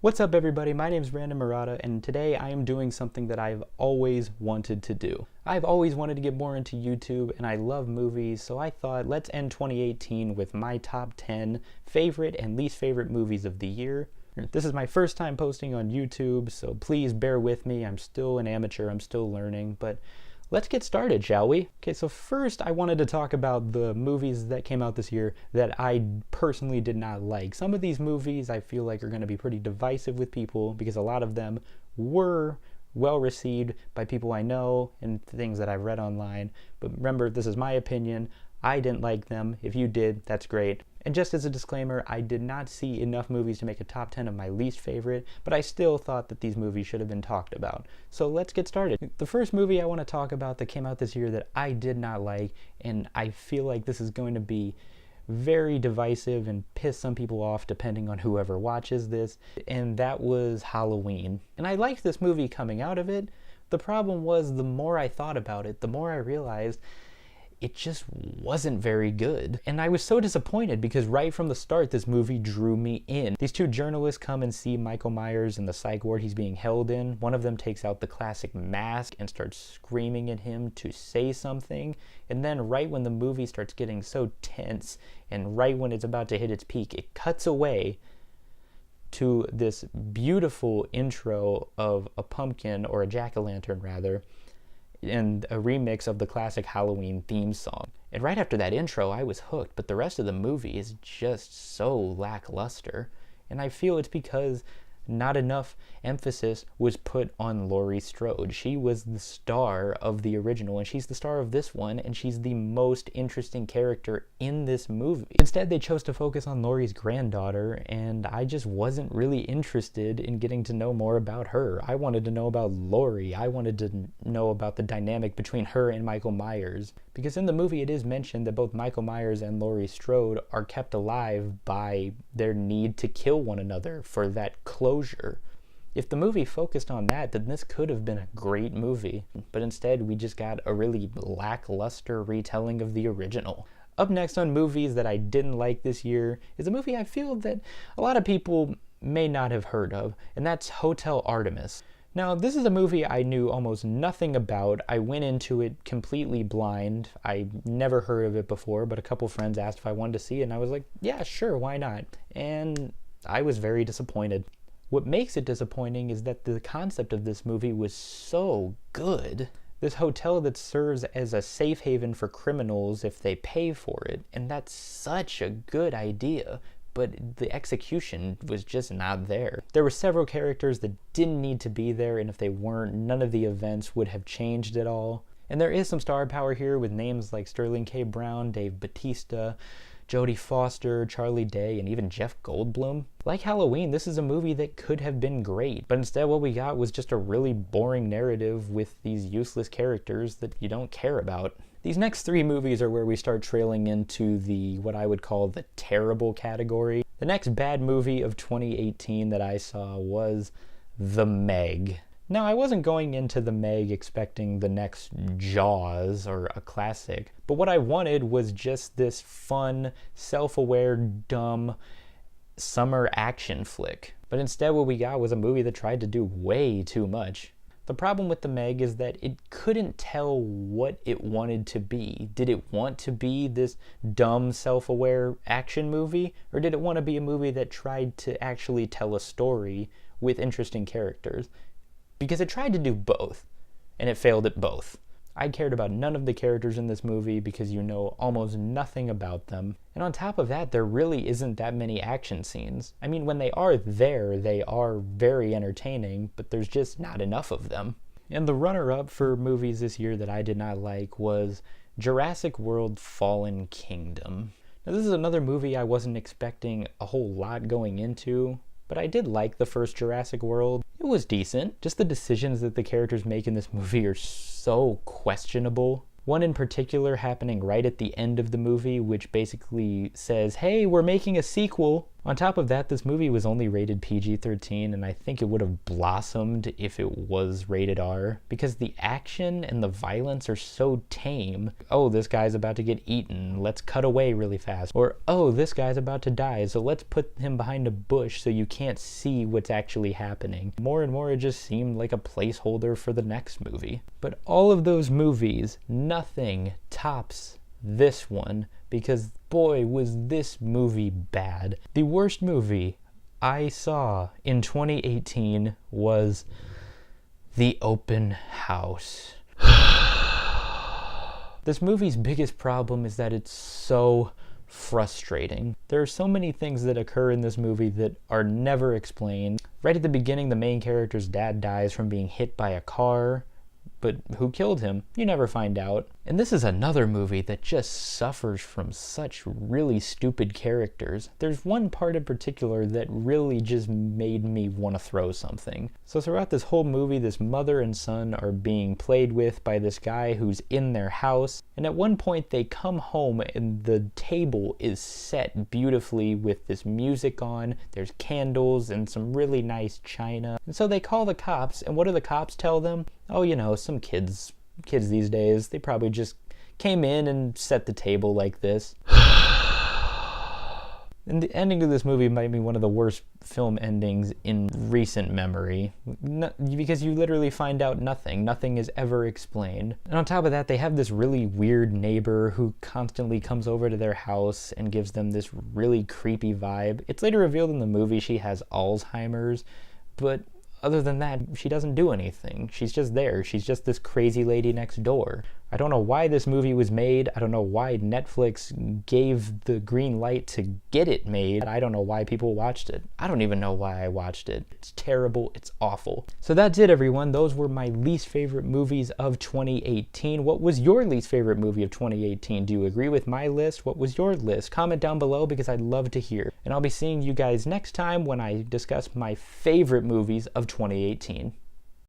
What's up everybody, my name is Brandon Murata and today I am doing something that I've always wanted to do. I've always wanted to get more into YouTube and I love movies, so I thought let's end 2018 with my top 10 favorite and least favorite movies of the year. This is my first time posting on YouTube, so please bear with me. I'm still an amateur, I'm still learning, but let's get started, shall we? Okay, so first I wanted to talk about the movies that came out this year that I personally did not like. Some of these movies I feel like are going to be pretty divisive with people because a lot of them were well received by people I know and things that I've read online. But remember, this is my opinion. I didn't like them. If you did, that's great. And just as a disclaimer, I did not see enough movies to make a top 10 of my least favorite, but I still thought that these movies should have been talked about. So let's get started. The first movie I want to talk about that came out this year that I did not like, and I feel like this is going to be very divisive and piss some people off depending on whoever watches this, and that was Halloween. And I liked this movie coming out of it. The problem was the more I thought about it, the more I realized it just wasn't very good. And I was so disappointed because right from the start, this movie drew me in. These two journalists come and see Michael Myers in the psych ward he's being held in. One of them takes out the classic mask and starts screaming at him to say something. And then right when the movie starts getting so tense and right when it's about to hit its peak, it cuts away to this beautiful intro of a pumpkin, or a jack-o'-lantern rather, and a remix of the classic Halloween theme song. And right after that intro, I was hooked, but the rest of the movie is just so lackluster. And I feel it's because not enough emphasis was put on Laurie Strode. She was the star of the original, and she's the star of this one, and she's the most interesting character in this movie. Instead, they chose to focus on Laurie's granddaughter, and I just wasn't really interested in getting to know more about her. I wanted to know about Laurie. I wanted to know about the dynamic between her and Michael Myers. Because in the movie, it is mentioned that both Michael Myers and Laurie Strode are kept alive by their need to kill one another for that closure. If the movie focused on that, then this could have been a great movie. But instead, we just got a really lackluster retelling of the original. Up next on movies that I didn't like this year is a movie I feel that a lot of people may not have heard of, and that's Hotel Artemis. Now, this is a movie I knew almost nothing about. I went into it completely blind. I never heard of it before, but a couple friends asked if I wanted to see it, and I was like, yeah, sure, why not? And I was very disappointed. What makes it disappointing is that the concept of this movie was so good. This hotel that serves as a safe haven for criminals if they pay for it, and that's such a good idea. But the execution was just not there. There were several characters that didn't need to be there, and if they weren't, none of the events would have changed at all. And there is some star power here with names like Sterling K. Brown, Dave Bautista, Jodie Foster, Charlie Day, and even Jeff Goldblum. Like Halloween, this is a movie that could have been great, but instead what we got was just a really boring narrative with these useless characters that you don't care about. These next three movies are where we start trailing into the what I would call the terrible category. The next bad movie of 2018 that I saw was The Meg. Now, I wasn't going into The Meg expecting the next Jaws or a classic, but what I wanted was just this fun, self-aware, dumb summer action flick. But instead what we got was a movie that tried to do way too much. The problem with The Meg is that it couldn't tell what it wanted to be. Did it want to be this dumb, self-aware action movie? Or did it want to be a movie that tried to actually tell a story with interesting characters? Because it tried to do both, and it failed at both. I cared about none of the characters in this movie because you know almost nothing about them. And on top of that, there really isn't that many action scenes. I mean, when they are there, they are very entertaining, but there's just not enough of them. And the runner-up for movies this year that I did not like was Jurassic World: Fallen Kingdom. Now, this is another movie I wasn't expecting a whole lot going into, but I did like the first Jurassic World. It was decent. Just the decisions that the characters make in this movie are so questionable. One in particular happening right at the end of the movie, which basically says, hey, we're making a sequel. On top of that, this movie was only rated PG-13, and I think it would have blossomed if it was rated R, because the action and the violence are so tame. Oh, this guy's about to get eaten, let's cut away really fast. Or, oh, this guy's about to die, so let's put him behind a bush so you can't see what's actually happening. More and more, it just seemed like a placeholder for the next movie. But all of those movies, nothing tops this one, because boy was this movie bad. The worst movie I saw in 2018 was The Open House. This movie's biggest problem is that it's so frustrating. There are so many things that occur in this movie that are never explained. Right at the beginning, the main character's dad dies from being hit by a car, but who killed him? You never find out. And this is another movie that just suffers from such really stupid characters. There's one part in particular that really just made me want to throw something. So throughout this whole movie, this mother and son are being played with by this guy who's in their house. And at one point they come home and the table is set beautifully with this music on. There's candles and some really nice china. And so they call the cops, and what do the cops tell them? Oh, you know, some kids these days, they probably just came in and set the table like this. And the ending of this movie might be one of the worst film endings in recent memory, because you literally find out nothing. Nothing is ever explained. And on top of that, they have this really weird neighbor who constantly comes over to their house and gives them this really creepy vibe. It's later revealed in the movie she has Alzheimer's, but other than that, she doesn't do anything. She's just there. She's just this crazy lady next door. I don't know why this movie was made. I don't know why Netflix gave the green light to get it made. I don't know why people watched it. I don't even know why I watched it. It's terrible. It's awful. So that's it, everyone. Those were my least favorite movies of 2018. What was your least favorite movie of 2018? Do you agree with my list? What was your list? Comment down below because I'd love to hear. And I'll be seeing you guys next time when I discuss my favorite movies of 2018.